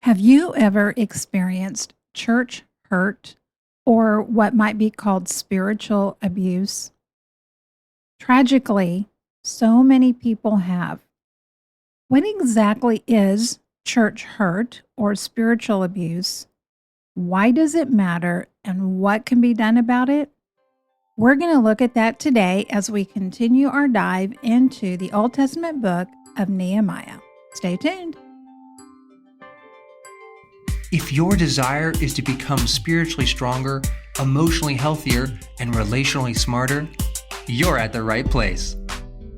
Have you ever experienced church hurt or what might be called spiritual abuse? Tragically, so many people have. What exactly is church hurt or spiritual abuse? Why does it matter and what can be done about it? We're going to look at that today as we continue our dive into the Old Testament book of Nehemiah. Stay tuned. If your desire is to become spiritually stronger, emotionally healthier, and relationally smarter, you're at the right place.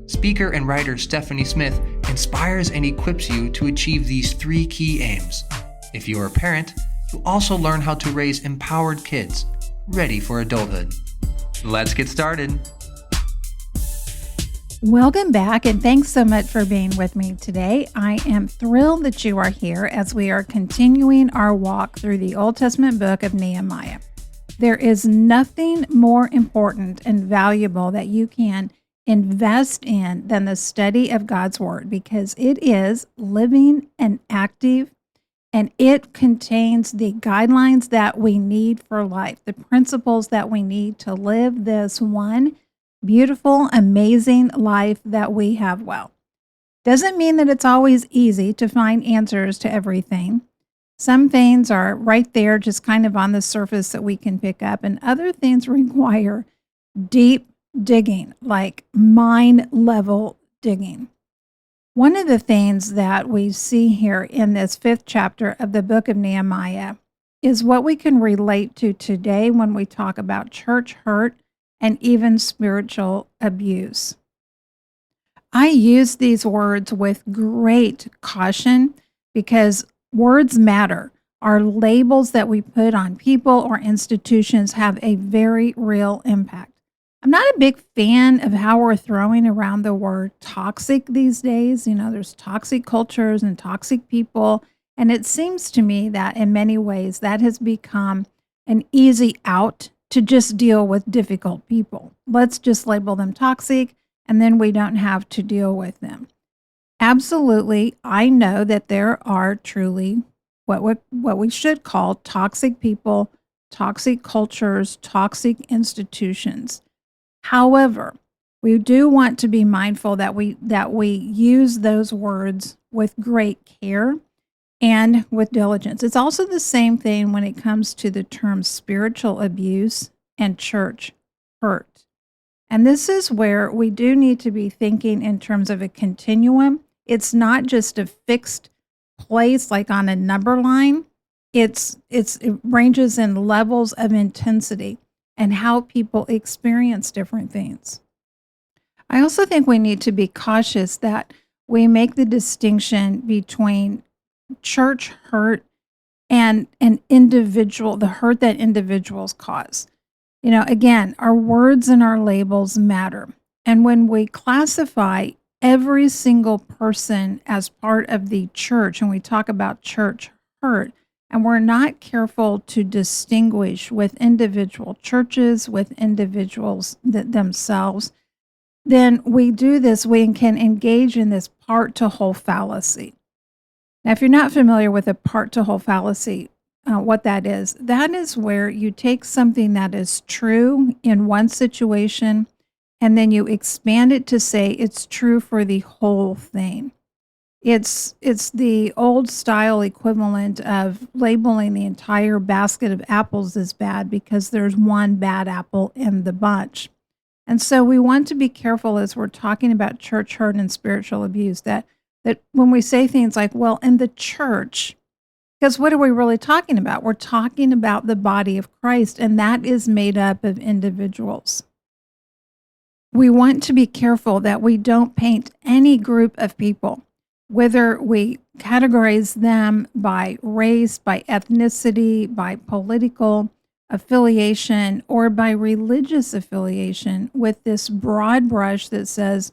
Speaker and writer Stephanie Smith inspires and equips you to achieve these three key aims. If you're a parent, you'll also learn how to raise empowered kids, ready for adulthood. Let's get started. Welcome back, and thanks so much for being with me today. I am thrilled that you are here as we are continuing our walk through the Old Testament book of Nehemiah. There is nothing more important and valuable that you can invest in than the study of God's Word, because it is living and active, and it contains the guidelines that we need for life, the principles that we need to live this one beautiful, amazing life that we have. Well, doesn't mean that it's always easy to find answers to everything. Some things are right there, just kind of on the surface that we can pick up, and other things require deep digging, like mine level digging. One of the things that we see here in this 5th chapter of the book of Nehemiah is what we can relate to today when we talk about church hurt and even spiritual abuse. I use these words with great caution because words matter. Our labels that we put on people or institutions have a very real impact. I'm not a big fan of how we're throwing around the word toxic these days. You know, there's toxic cultures and toxic people. And it seems to me that in many ways that has become an easy out to just deal with difficult people. Let's just label them toxic, and then we don't have to deal with them. Absolutely, I know that there are truly what we should call toxic people, toxic cultures, toxic institutions. However, we do want to be mindful that we use those words with great care and with diligence. It's also the same thing when it comes to the term spiritual abuse and church hurt. And this is where we do need to be thinking in terms of a continuum. It's not just a fixed place like on a number line. It ranges in levels of intensity and how people experience different things. I also think we need to be cautious that we make the distinction between church hurt and an individual, the hurt that individuals cause. You know, again, our words and our labels matter. And when we classify every single person as part of the church, and we talk about church hurt, and we're not careful to distinguish with individual churches, with individuals themselves, then we can engage in this part to whole fallacy. Now, if you're not familiar with a part to whole fallacy, what that is where you take something that is true in one situation and then you expand it to say it's true for the whole thing. It's the old style equivalent of labeling the entire basket of apples as bad because there's one bad apple in the bunch. And so we want to be careful as we're talking about church hurt and spiritual abuse that when we say things like, well, in the church, because what are we really talking about? We're talking about the body of Christ, and that is made up of individuals. We want to be careful that we don't paint any group of people, whether we categorize them by race, by ethnicity, by political affiliation, or by religious affiliation, with this broad brush that says,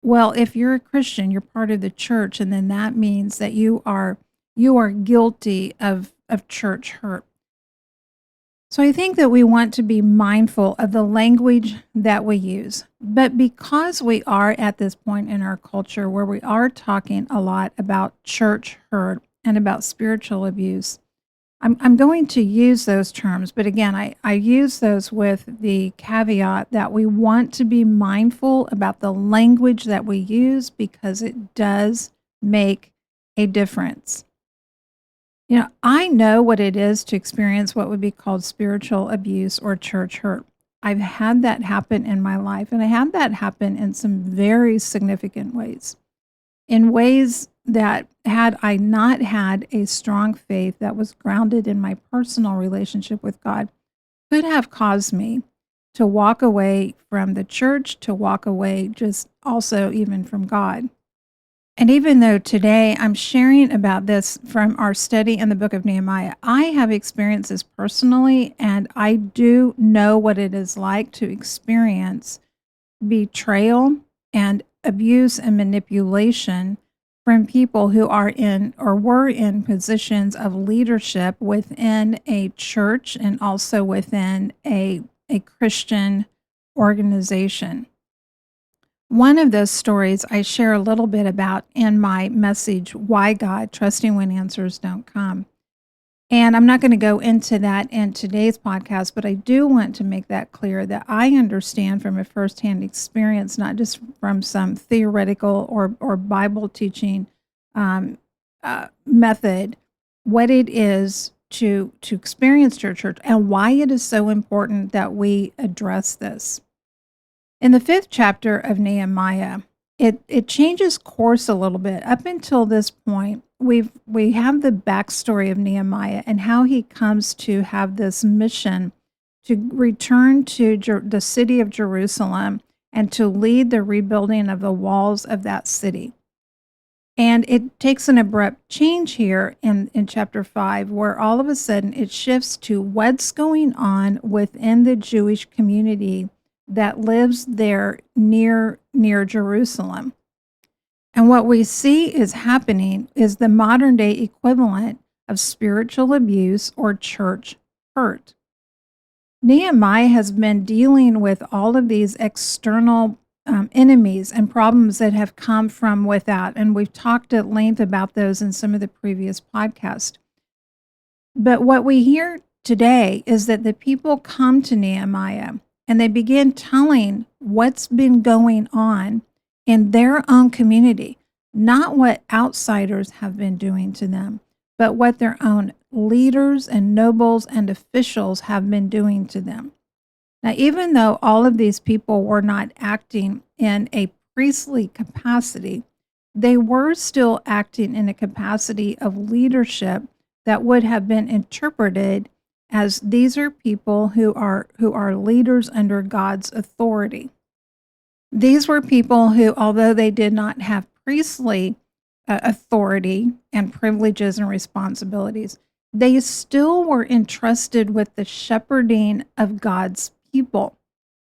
well, if you're a Christian, you're part of the church, and then that means that you are guilty of church hurt. So I think that we want to be mindful of the language that we use. But because we are at this point in our culture where we are talking a lot about church hurt and about spiritual abuse. I'm going to use those terms, but again, I use those with the caveat that we want to be mindful about the language that we use because it does make a difference. I know what it is to experience what would be called spiritual abuse or church hurt. I've had that happen in my life, and I had that happen in some very significant ways. In ways that, had I not had a strong faith that was grounded in my personal relationship with God, could have caused me to walk away from the church, to walk away just also even from God. And even though today I'm sharing about this from our study in the book of Nehemiah, I have experienced this personally, and I do know what it is like to experience betrayal and abuse and manipulation from people who are in or were in positions of leadership within a church and also within a Christian organization. One of those stories I share a little bit about in my message, Why God, Trusting When Answers Don't Come. And I'm not going to go into that in today's podcast, but I do want to make that clear that I understand from a firsthand experience, not just from some theoretical or Bible teaching method, what it is to experience church hurt and why it is so important that we address this. In the 5th chapter of Nehemiah, it changes course a little bit. Up until this point, we have the backstory of Nehemiah and how he comes to have this mission to return to the city of Jerusalem and to lead the rebuilding of the walls of that city. And it takes an abrupt change here in chapter 5, where all of a sudden it shifts to what's going on within the Jewish community that lives there near Jerusalem. And what we see is happening is the modern day equivalent of spiritual abuse or church hurt. Nehemiah has been dealing with all of these external enemies and problems that have come from without, and we've talked at length about those in some of the previous podcasts. But what we hear today is that the people come to Nehemiah and they begin telling what's been going on in their own community, not what outsiders have been doing to them, but what their own leaders and nobles and officials have been doing to them. Now, even though all of these people were not acting in a priestly capacity, they were still acting in a capacity of leadership that would have been interpreted as these are people who are leaders under God's authority. These were people who, although they did not have priestly authority and privileges and responsibilities, they still were entrusted with the shepherding of God's people.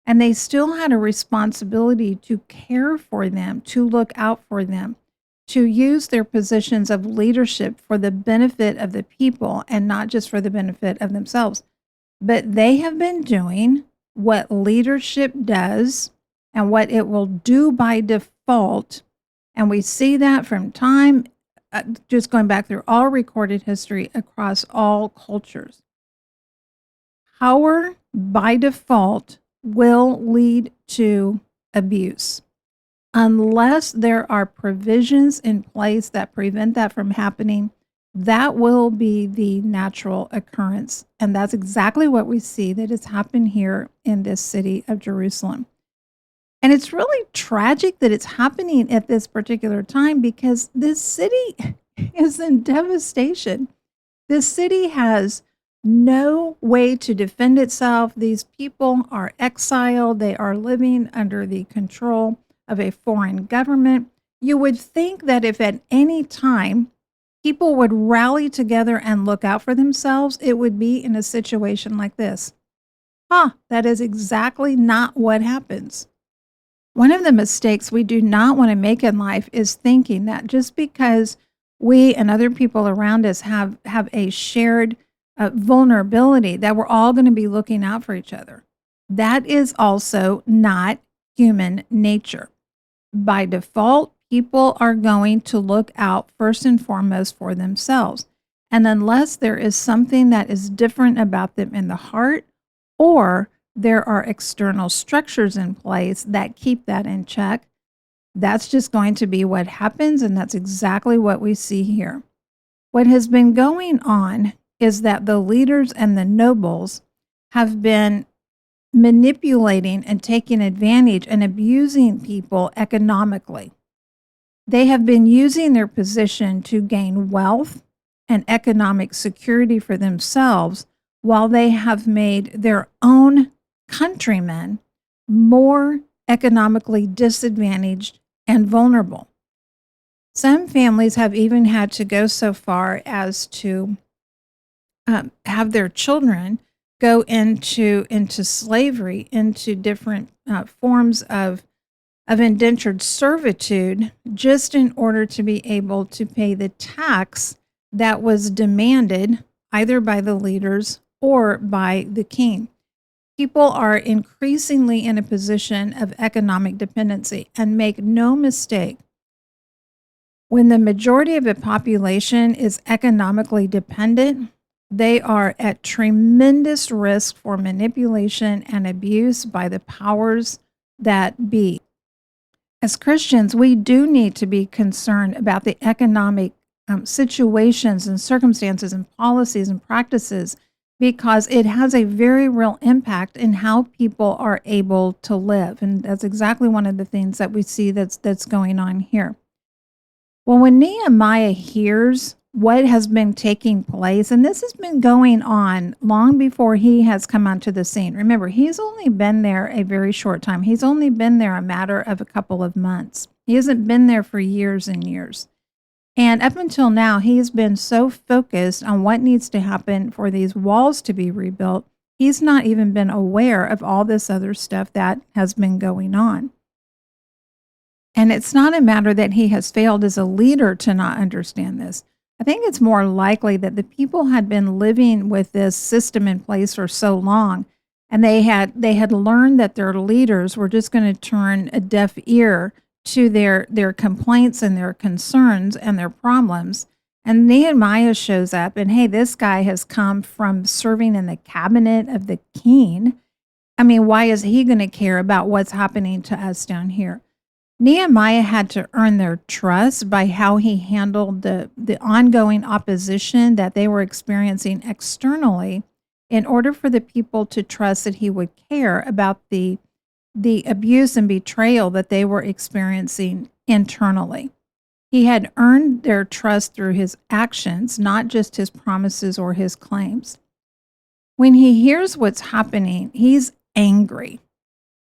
And they still had a responsibility to care for them, to look out for them, to use their positions of leadership for the benefit of the people and not just for the benefit of themselves. But they have been doing what leadership does and what it will do by default. And we see that from time, just going back through all recorded history across all cultures. Power by default will lead to abuse. Unless there are provisions in place that prevent that from happening, that will be the natural occurrence. And that's exactly what we see that has happened here in this city of Jerusalem. And it's really tragic that it's happening at this particular time because this city is in devastation. This city has no way to defend itself. These people are exiled. They are living under the control of a foreign government. You would think that if at any time people would rally together and look out for themselves, it would be in a situation like this. That is exactly not what happens. One of the mistakes we do not want to make in life is thinking that just because we and other people around us have a shared vulnerability, that we're all going to be looking out for each other. That is also not human nature. By default, people are going to look out first and foremost for themselves. And unless there is something that is different about them in the heart, or there are external structures in place that keep that in check, that's just going to be what happens. And that's exactly what we see here. What has been going on is that the leaders and the nobles have been manipulating and taking advantage and abusing people economically. They have been using their position to gain wealth and economic security for themselves while they have made their own countrymen more economically disadvantaged and vulnerable. Some families have even had to go so far as to have their children go into slavery, into different forms of indentured servitude, just in order to be able to pay the tax that was demanded either by the leaders or by the king. People are increasingly in a position of economic dependency, and make no mistake, when the majority of the population is economically dependent, they are at tremendous risk for manipulation and abuse by the powers that be. As Christians, we do need to be concerned about the economic situations and circumstances and policies and practices, because it has a very real impact in how people are able to live. And that's exactly one of the things that we see that's going on here. Well, when Nehemiah hears what has been taking place, and this has been going on long before he has come onto the scene. Remember, he's only been there a very short time. He's only been there a matter of a couple of months. He hasn't been there for years and years. And up until now, he's been so focused on what needs to happen for these walls to be rebuilt, he's not even been aware of all this other stuff that has been going on. And it's not a matter that he has failed as a leader to not understand this. I think it's more likely that the people had been living with this system in place for so long, and they had learned that their leaders were just going to turn a deaf ear to their complaints and their concerns and their problems. And Nehemiah shows up, and hey, this guy has come from serving in the cabinet of the king. I mean, why is he going to care about what's happening to us down here? Nehemiah had to earn their trust by how he handled the ongoing opposition that they were experiencing externally, in order for the people to trust that he would care about the abuse and betrayal that they were experiencing internally. He had earned their trust through his actions, not just his promises or his claims. When he hears what's happening, he's angry.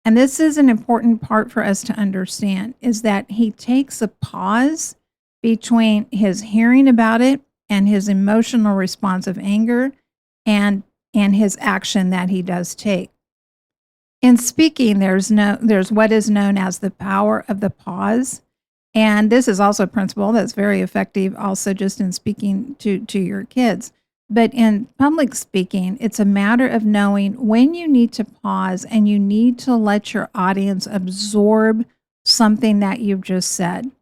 And this is an important part for us to understand, is that he takes a pause between his hearing about it and his emotional response of anger and his action that he does take. In speaking, there's what is known as the power of the pause. And this is also a principle that's very effective also just in speaking to your kids. But in public speaking, it's a matter of knowing when you need to pause and you need to let your audience absorb something that you've just said.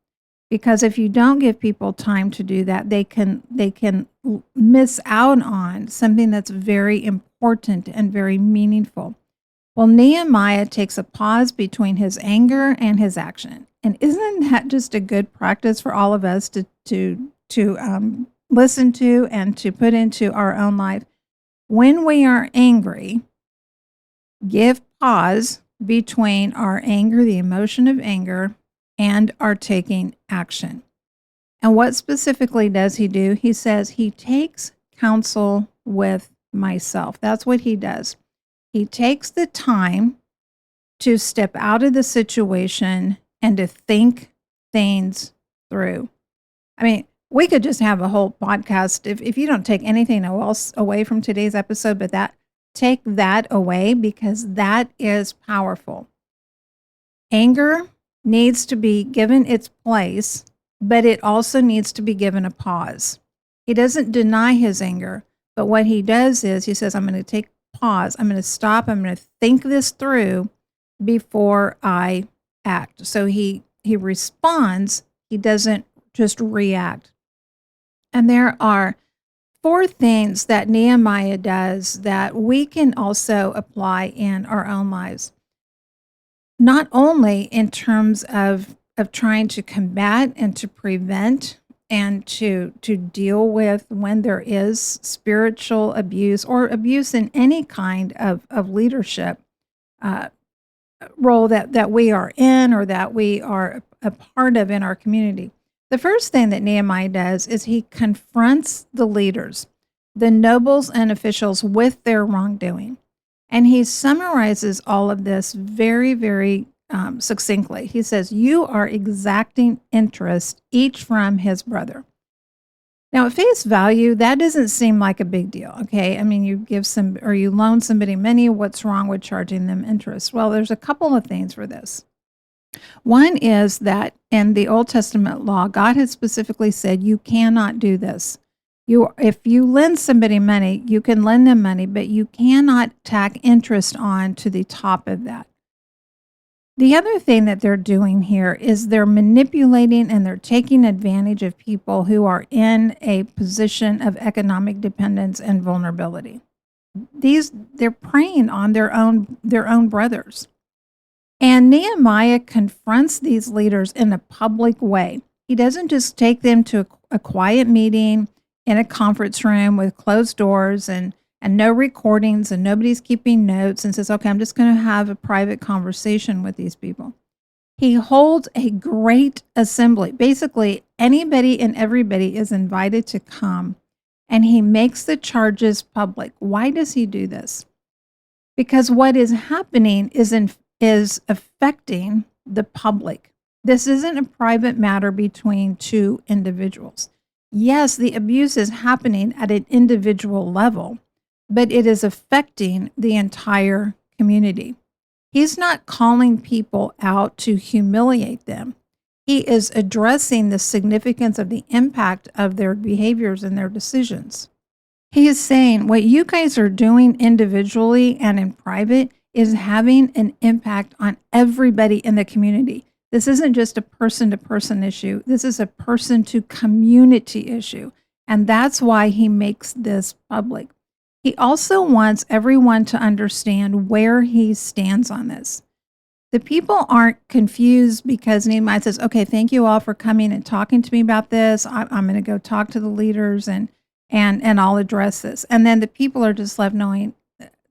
Because if you don't give people time to do that, they can miss out on something that's very important and very meaningful. Well, Nehemiah takes a pause between his anger and his action. And isn't that just a good practice for all of us to listen to and to put into our own life? When we are angry, give pause between our anger, the emotion of anger, and our taking action. And what specifically does he do? He says he takes counsel with myself. That's what he does. He takes the time to step out of the situation and to think things through. I mean, we could just have a whole podcast if you don't take anything else away from today's episode, but take that away, because that is powerful. Anger needs to be given its place, but it also needs to be given a pause. He doesn't deny his anger, but what he does is he says, I'm going to take pause. I'm going to stop. I'm going to think this through before I act. So he he responds. He doesn't just react. And there are 4 things that Nehemiah does that we can also apply in our own lives. Not only in terms of trying to combat and to prevent and to deal with when there is spiritual abuse or abuse in any kind of leadership uh, role that we are in or that we are a part of in our community. The first thing that Nehemiah does is he confronts the leaders, the nobles and officials, with their wrongdoing. And he summarizes all of this very, very succinctly. He says, "You are exacting interest, each from his brother." Now, at face value, that doesn't seem like a big deal, okay? I mean, you give some or you loan somebody money, what's wrong with charging them interest? Well, there's a couple of things for this. One is that in the Old Testament law, God has specifically said you cannot do this. If you lend somebody money, you can lend them money, but you cannot tack interest on to the top of that. The other thing that they're doing here is they're manipulating and they're taking advantage of people who are in a position of economic dependence and vulnerability. They're preying on their own brothers. And Nehemiah confronts these leaders in a public way. He doesn't just take them to a quiet meeting in a conference room with closed doors and no recordings and nobody's keeping notes and says, okay, I'm just going to have a private conversation with these people. He holds a great assembly. Basically, anybody and everybody is invited to come, and he makes the charges public. Why does he do this? Because what is happening is affecting the public. This isn't a private matter between two individuals. Yes, the abuse is happening at an individual level, but it is affecting the entire community. He's not calling people out to humiliate them. He is addressing the significance of the impact of their behaviors and their decisions. He is saying what you guys are doing individually and in private is having an impact on everybody in the community. This isn't just a person-to-person issue. This is a person-to-community issue. And that's why he makes this public. He also wants everyone to understand where he stands on this. The people aren't confused because Nehemiah says, okay, thank you all for coming and talking to me about this. I'm going to go talk to the leaders and I'll address this. And then the people are just left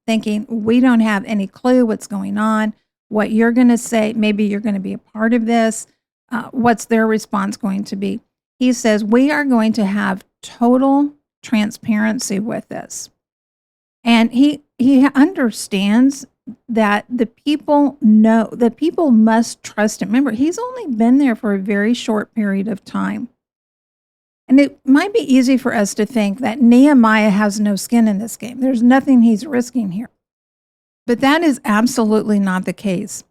thinking, we don't have any clue what's going on, what you're going to say. Maybe you're going to be a part of this. What's their response going to be? He says, we are going to have total transparency with this. And he understands that the people must trust him. Remember, he's only been there for a very short period of time. And it might be easy for us to think that Nehemiah has no skin in this game. There's nothing he's risking here. But that is absolutely not the case.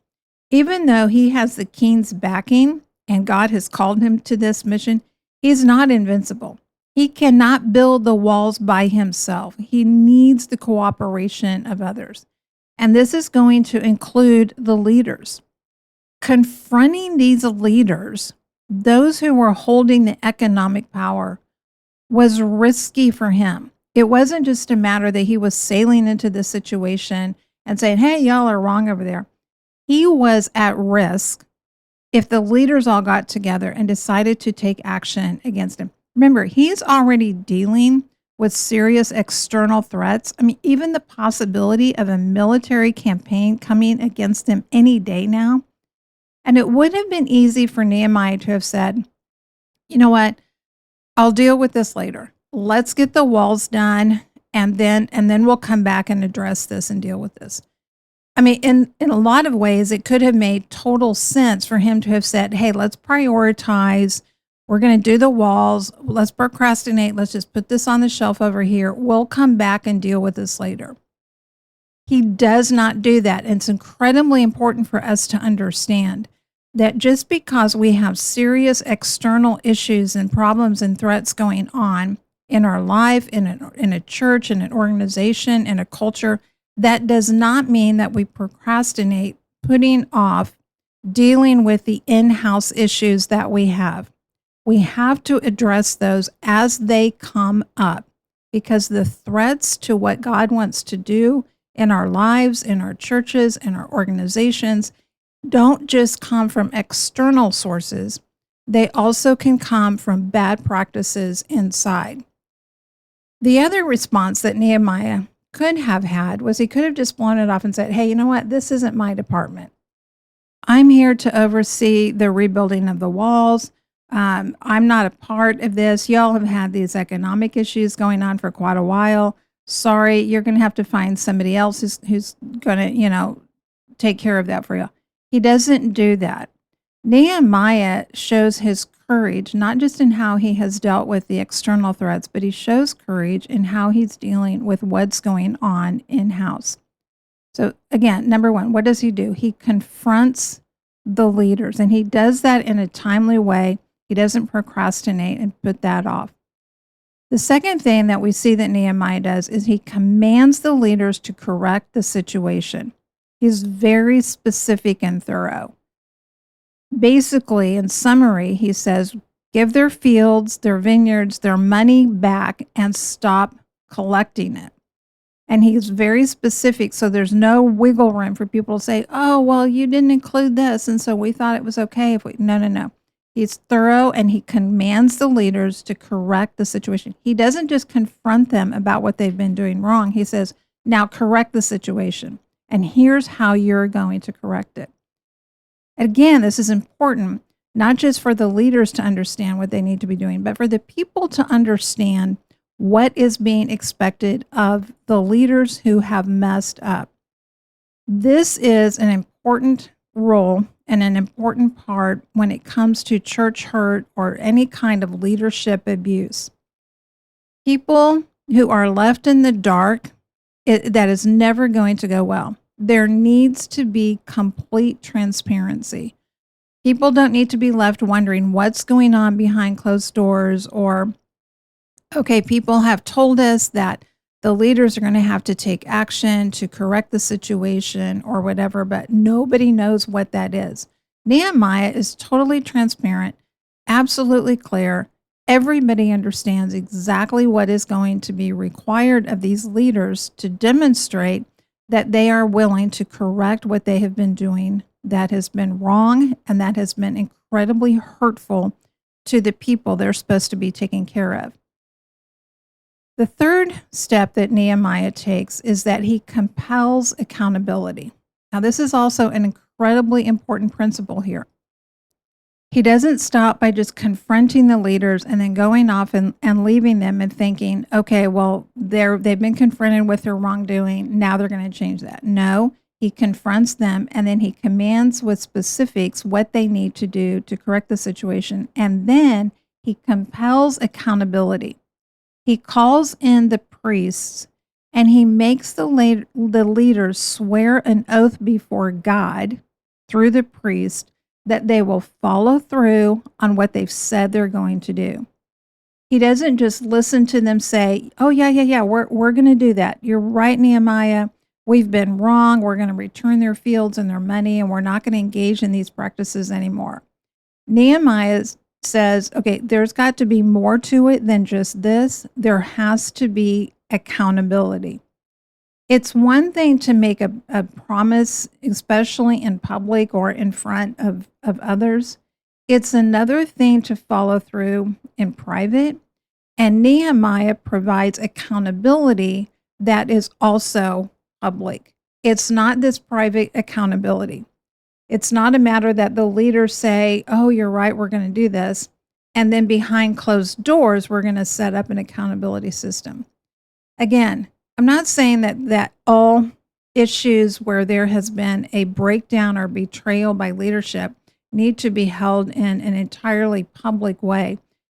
Even though he has the king's backing and God has called him to this mission, he's not invincible. He cannot build the walls by himself. He needs the cooperation of others. And this is going to include the leaders. Confronting these leaders, those who were holding the economic power, was risky for him. It wasn't just a matter that he was sailing into the situation and saying, hey, y'all are wrong over there. He was at risk if the leaders all got together and decided to take action against him. Remember, he's already dealing with serious external threats. I mean, even the possibility of a military campaign coming against him any day now. And it would have been easy for Nehemiah to have said, you know what, I'll deal with this later. Let's get the walls done, and then we'll come back and address this and deal with this. I mean, in a lot of ways, it could have made total sense for him to have said, hey, let's prioritize. We're going to do the walls. Let's procrastinate. Let's just put this on the shelf over here. We'll come back and deal with this later. He does not do that. And it's incredibly important for us to understand that just because we have serious external issues and problems and threats going on in our life, in a church, in an organization, in a culture, that does not mean that we procrastinate putting off dealing with the in-house issues that we have. We have to address those as they come up, because the threats to what God wants to do in our lives, in our churches, in our organizations, don't just come from external sources. They also can come from bad practices inside. The other response that Nehemiah could have had was he could have just blown it off and said, hey, you know what? This isn't my department. I'm here to oversee the rebuilding of the walls. I'm not a part of this. Y'all have had these economic issues going on for quite a while. Sorry, you're going to have to find somebody else who's going to, take care of that for you. He doesn't do that. Nehemiah shows his courage, not just in how he has dealt with the external threats, but he shows courage in how he's dealing with what's going on in-house. So again, number one, what does he do? He confronts the leaders, and he does that in a timely way. He doesn't procrastinate and put that off. The second thing that we see that Nehemiah does is he commands the leaders to correct the situation. He's very specific and thorough. Basically, in summary, he says, give their fields, their vineyards, their money back and stop collecting it. And he's very specific, so there's no wiggle room for people to say, oh, well, you didn't include this, and so we thought it was okay if we... No. He's thorough, and he commands the leaders to correct the situation. He doesn't just confront them about what they've been doing wrong. He says, now correct the situation, and here's how you're going to correct it. Again, this is important, not just for the leaders to understand what they need to be doing, but for the people to understand what is being expected of the leaders who have messed up. This is an important role and an important part when it comes to church hurt or any kind of leadership abuse. People who are left in the dark, that is never going to go well. There needs to be complete transparency. People don't need to be left wondering what's going on behind closed doors, or, okay, people have told us that the leaders are going to have to take action to correct the situation or whatever, but nobody knows what that is. Nehemiah is totally transparent, absolutely clear. Everybody understands exactly what is going to be required of these leaders to demonstrate that they are willing to correct what they have been doing that has been wrong and that has been incredibly hurtful to the people they're supposed to be taking care of. The third step that Nehemiah takes is that he compels accountability. Now, this is also an incredibly important principle here. He doesn't stop by just confronting the leaders and then going off and leaving them and thinking, okay, well, they've been confronted with their wrongdoing. Now they're going to change that. No, he confronts them, and then he commands with specifics what they need to do to correct the situation. And then he compels accountability. He calls in the priests, and he makes the leaders swear an oath before God through the priest that they will follow through on what they've said they're going to do. He doesn't just listen to them say, oh, yeah, we're going to do that. You're right, Nehemiah. We've been wrong. We're going to return their fields and their money, and we're not going to engage in these practices anymore. Nehemiah says, okay, there's got to be more to it than just this. There has to be accountability. It's one thing to make a promise, especially in public or in front of others. It's another thing to follow through in private. And Nehemiah provides accountability that is also public. It's not this private accountability. It's not a matter that the leaders say, oh, you're right, we're going to do this. And then behind closed doors, we're going to set up an accountability system. Again, I'm not saying that all issues where there has been a breakdown or betrayal by leadership need to be held in an entirely public way.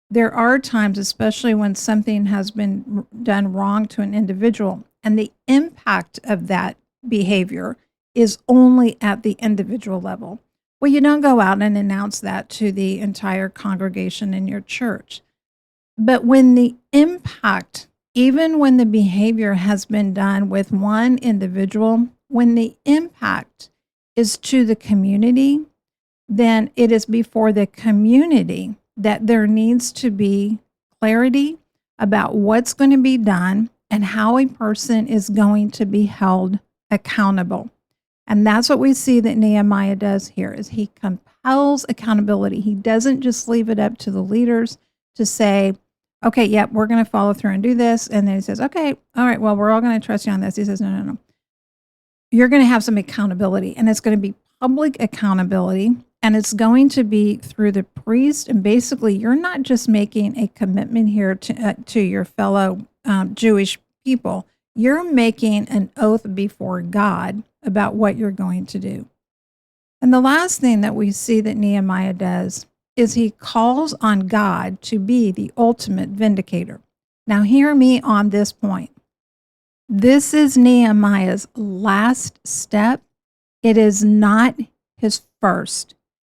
There are times, especially when something has been done wrong to an individual, and the impact of that behavior is only at the individual level. Well, you don't go out and announce that to the entire congregation in your church. But when the impact, even when the behavior has been done with one individual, when the impact is to the community, then it is before the community that there needs to be clarity about what's going to be done and how a person is going to be held accountable. And that's what we see that Nehemiah does here is he compels accountability. He doesn't just leave it up to the leaders to say, okay, yep, we're going to follow through and do this. And then he says, okay, all right, well, we're all going to trust you on this. He says, no. You're going to have some accountability, and it's going to be public accountability, and it's going to be through the priest. And basically, you're not just making a commitment here to your fellow Jewish people. You're making an oath before God about what you're going to do. And the last thing that we see that Nehemiah does is he calls on God to be the ultimate vindicator. Now, hear me on this point. This is Nehemiah's last step. It is not his first.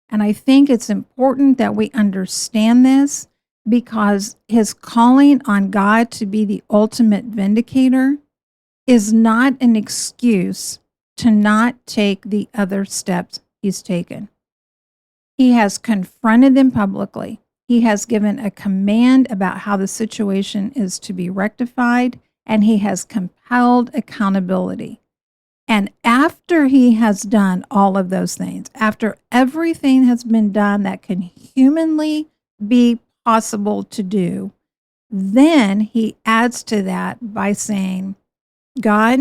And I think it's important that we understand this because his calling on God to be the ultimate vindicator is not an excuse to not take the other steps he's taken. He has confronted them publicly. He has given a command about how the situation is to be rectified, and he has compelled accountability. And after he has done all of those things, after everything has been done that can humanly be possible to do, then he adds to that by saying, God,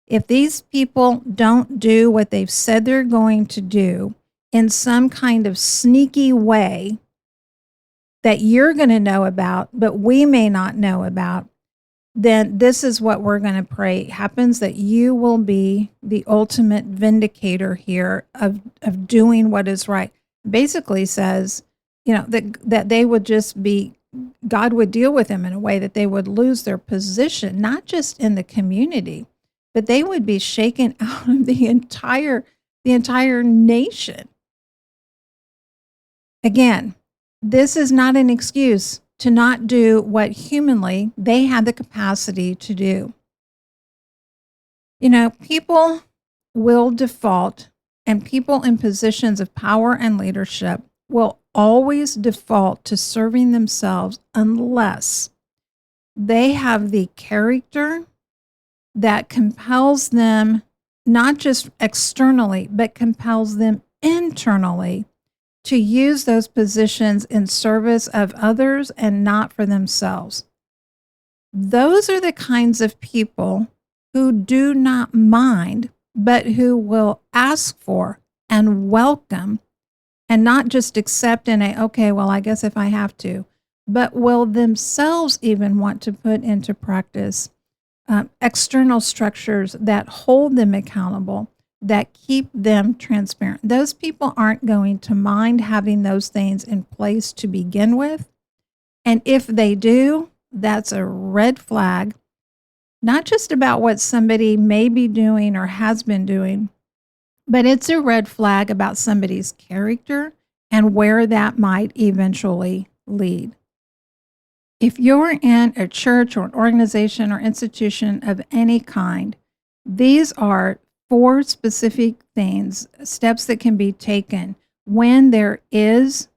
if these people don't do what they've said they're going to do in some kind of sneaky way that you're going to know about, but we may not know about, then this is what we're going to pray happens, that you will be the ultimate vindicator here of doing what is right. Basically says, that they would just be, God would deal with them in a way that they would lose their position, not just in the community, but they would be shaken out of the entire nation. Again, this is not an excuse to not do what humanly they had the capacity to do. People will default, and people in positions of power and leadership will always default to serving themselves unless they have the character that compels them, not just externally, but compels them internally to use those positions in service of others and not for themselves. Those are the kinds of people who do not mind, but who will ask for and welcome and not just accept okay, well, I guess if I have to, but will themselves even want to put into practice external structures that hold them accountable, that keep them transparent. Those people aren't going to mind having those things in place to begin with. And if they do, that's a red flag, not just about what somebody may be doing or has been doing, but it's a red flag about somebody's character and where that might eventually lead. If you're in a church or an organization or institution of any kind, these are 4 specific things, steps that can be taken when there is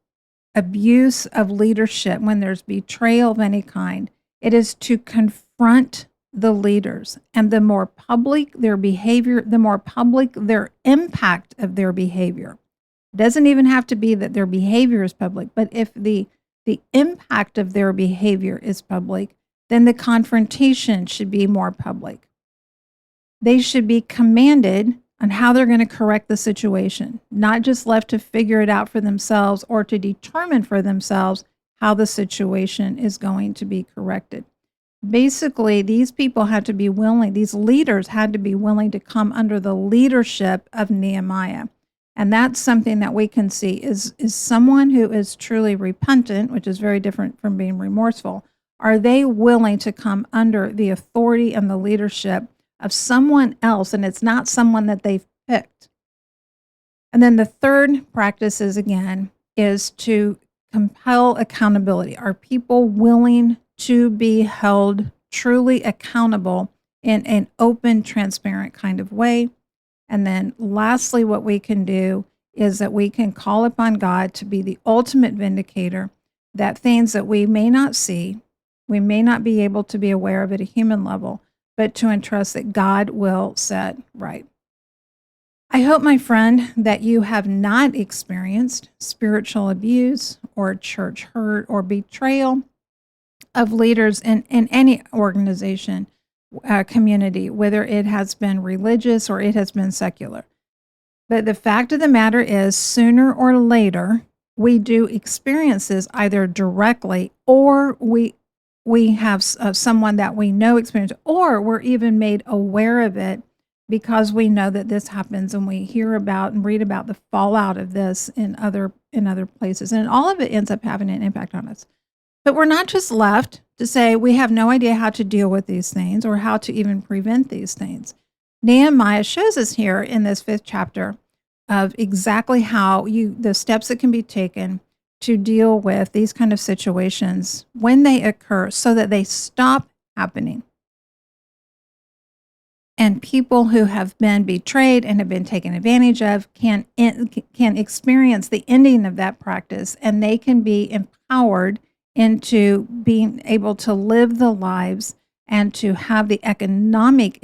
abuse of leadership, when there's betrayal of any kind. It is to confront the leaders, and the more public their behavior, the more public their impact of their behavior. It doesn't even have to be that their behavior is public, but if the impact of their behavior is public, then the confrontation should be more public. They should be commanded on how they're going to correct the situation, not just left to figure it out for themselves or to determine for themselves how the situation is going to be corrected. Basically, these people had to be willing, these leaders had to be willing to come under the leadership of Nehemiah. And that's something that we can see is someone who is truly repentant, which is very different from being remorseful. Are they willing to come under the authority and the leadership of someone else, and it's not someone that they've picked? And then the third practice is to compel accountability. Are people willing to be held truly accountable in an open, transparent kind of way? And then lastly, what we can do is that we can call upon God to be the ultimate vindicator, that things that we may not see, we may not be able to be aware of at a human level, but to entrust that God will set right. I hope, my friend, that you have not experienced spiritual abuse or church hurt or betrayal of leaders in any organization, community, whether it has been religious or it has been secular. But the fact of the matter is, sooner or later, we do experience this either directly, or we have someone that we know experience, or we're even made aware of it because we know that this happens, and we hear about and read about the fallout of this in other places, and all of it ends up having an impact on us. But we're not just left to say we have no idea how to deal with these things or how to even prevent these things. Nehemiah shows us here in this 5th chapter of exactly how the steps that can be taken to deal with these kind of situations when they occur so that they stop happening. And people who have been betrayed and have been taken advantage of can experience the ending of that practice, and they can be empowered into being able to live the lives and to have the economic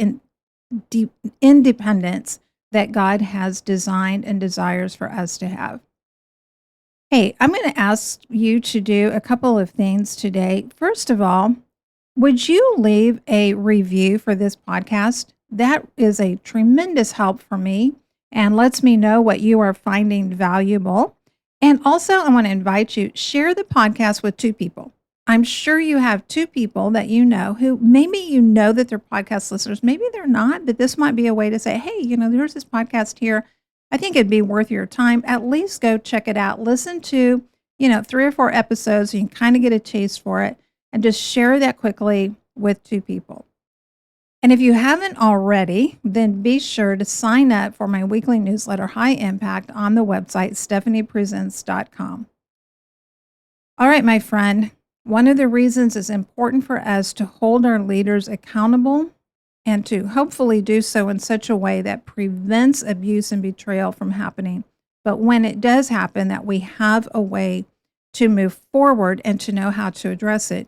independence that God has designed and desires for us to have. Hey, I'm going to ask you to do a couple of things today. First of all, would you leave a review for this podcast? That is a tremendous help for me and lets me know what you are finding valuable. And also, I want to invite you, share the podcast with 2 people. I'm sure you have 2 people that you know who maybe you know that they're podcast listeners. Maybe they're not, but this might be a way to say, hey, there's this podcast here. I think it'd be worth your time. At least go check it out. Listen to, 3 or 4 episodes so you can kind of get a taste for it, and just share that quickly with 2 people. And if you haven't already, then be sure to sign up for my weekly newsletter, High Impact, on the website, stephaniepresents.com. All right, my friend, one of the reasons it's important for us to hold our leaders accountable and to hopefully do so in such a way that prevents abuse and betrayal from happening. But when it does happen, that we have a way to move forward and to know how to address it.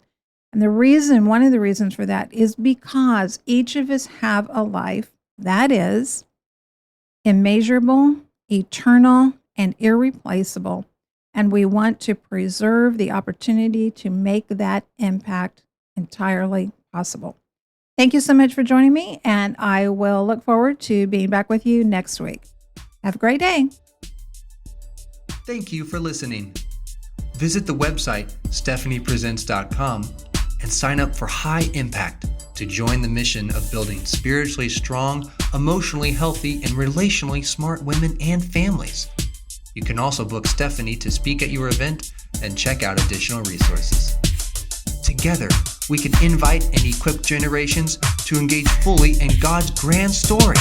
And one of the reasons for that is because each of us have a life that is immeasurable, eternal, and irreplaceable. And we want to preserve the opportunity to make that impact entirely possible. Thank you so much for joining me, and I will look forward to being back with you next week. Have a great day. Thank you for listening. Visit the website, stephaniepresents.com, and sign up for High Impact to join the mission of building spiritually strong, emotionally healthy, and relationally smart women and families. You can also book Stephanie to speak at your event and check out additional resources. Together, we can invite and equip generations to engage fully in God's grand story.